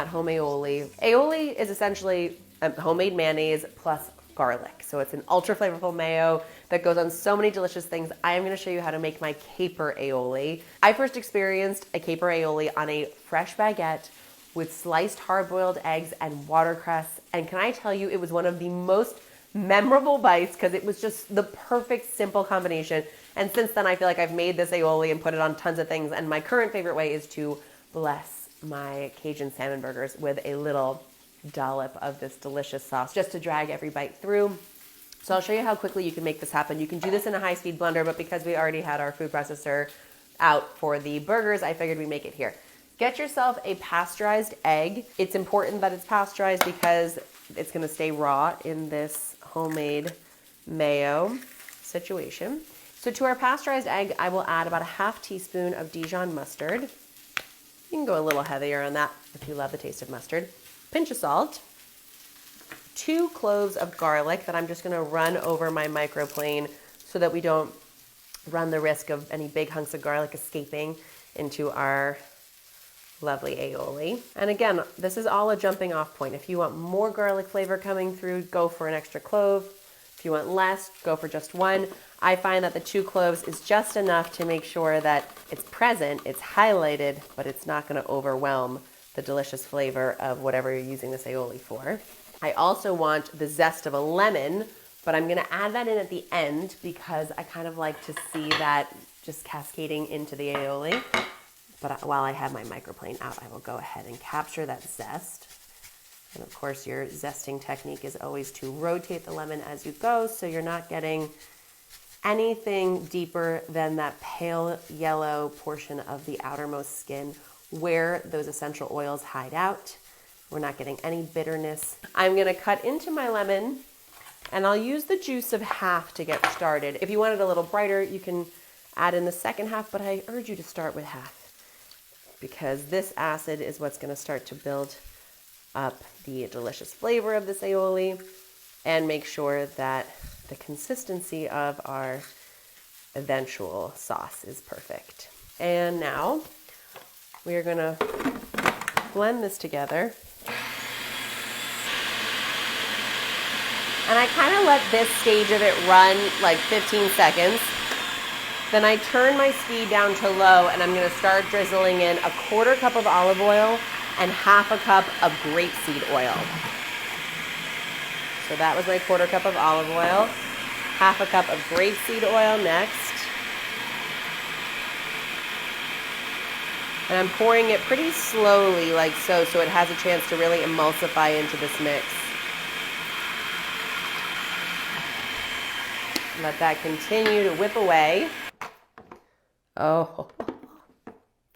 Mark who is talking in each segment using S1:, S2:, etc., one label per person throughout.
S1: at-home aioli. Aioli is essentially a homemade mayonnaise plus garlic. So it's an ultra flavorful mayo that goes on so many delicious things. I am gonna show you how to make my caper aioli. I first experienced a caper aioli on a fresh baguette with sliced hard-boiled eggs and watercress. And can I tell you, it was one of the most memorable bites because it was just the perfect, simple combination. And since then, I feel like I've made this aioli and put it on tons of things. And my current favorite way is to bless my Cajun salmon burgers with a little dollop of this delicious sauce just to drag every bite through. So I'll show you how quickly you can make this happen. You can do this in a high-speed blender, but because we already had our food processor out for the burgers, I figured we'd make it here. Get yourself a pasteurized egg. It's important that it's pasteurized because it's gonna stay raw in this homemade mayo situation. So to our pasteurized egg, I will add about a half teaspoon of Dijon mustard. You can go a little heavier on that if you love the taste of mustard. Pinch of salt. 2 cloves of garlic that I'm just gonna run over my microplane so that we don't run the risk of any big hunks of garlic escaping into our lovely aioli. And again, this is all a jumping off point. If you want more garlic flavor coming through, go for an extra clove. If you want less, go for just 1. I find that the 2 cloves is just enough to make sure that it's present, it's highlighted, but it's not gonna overwhelm the delicious flavor of whatever you're using this aioli for. I also want the zest of a lemon, but I'm gonna add that in at the end because I kind of like to see that just cascading into the aioli. But while I have my microplane out, I will go ahead and capture that zest. And of course, your zesting technique is always to rotate the lemon as you go so you're not getting anything deeper than that pale yellow portion of the outermost skin where those essential oils hide out. We're not getting any bitterness. I'm gonna cut into my lemon and I'll use the juice of half to get started. If you want it a little brighter, you can add in the second half, but I urge you to start with half because this acid is what's gonna start to build up the delicious flavor of this aioli and make sure that the consistency of our eventual sauce is perfect. And now we are gonna blend this together. And I kind of let this stage of it run like 15 seconds. Then I turn my speed down to low and I'm gonna start drizzling in a 1/4 cup of olive oil and 1/2 cup of grapeseed oil. So that was my 1/4 cup of olive oil, 1/2 cup of grapeseed oil next. And I'm pouring it pretty slowly like so it has a chance to really emulsify into this mix. Let that continue to whip away. Oh,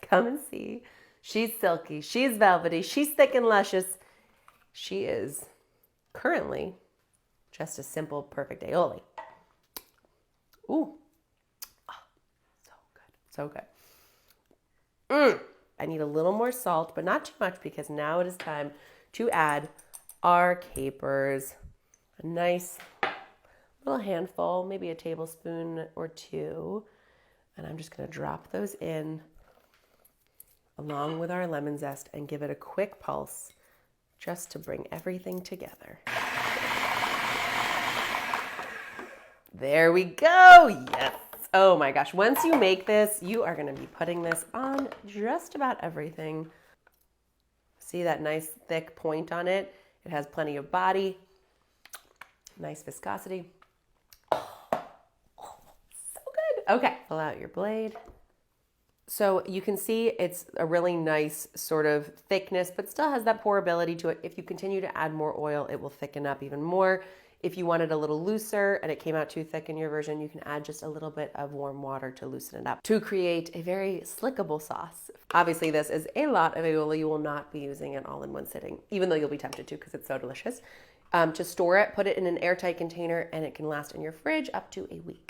S1: come and see. She's silky, she's velvety, she's thick and luscious. She is currently just a simple, perfect aioli. Ooh, oh, so good, so good. I need a little more salt, but not too much because now it is time to add our capers. A nice little handful, maybe a tablespoon or 2. And I'm just gonna drop those in along with our lemon zest and give it a quick pulse just to bring everything together. There we go, yes. Oh my gosh, once you make this, you are gonna be putting this on just about everything. See that nice thick point on it? It has plenty of body, nice viscosity. Okay, pull out your blade. So you can see it's a really nice sort of thickness, but still has that pourability to it. If you continue to add more oil, it will thicken up even more. If you want it a little looser and it came out too thick in your version, you can add just a little bit of warm water to loosen it up to create a very slickable sauce. Obviously, this is a lot of aioli. You will not be using it all in one sitting, even though you'll be tempted to because it's so delicious. To store it, put it in an airtight container and it can last in your fridge up to a week.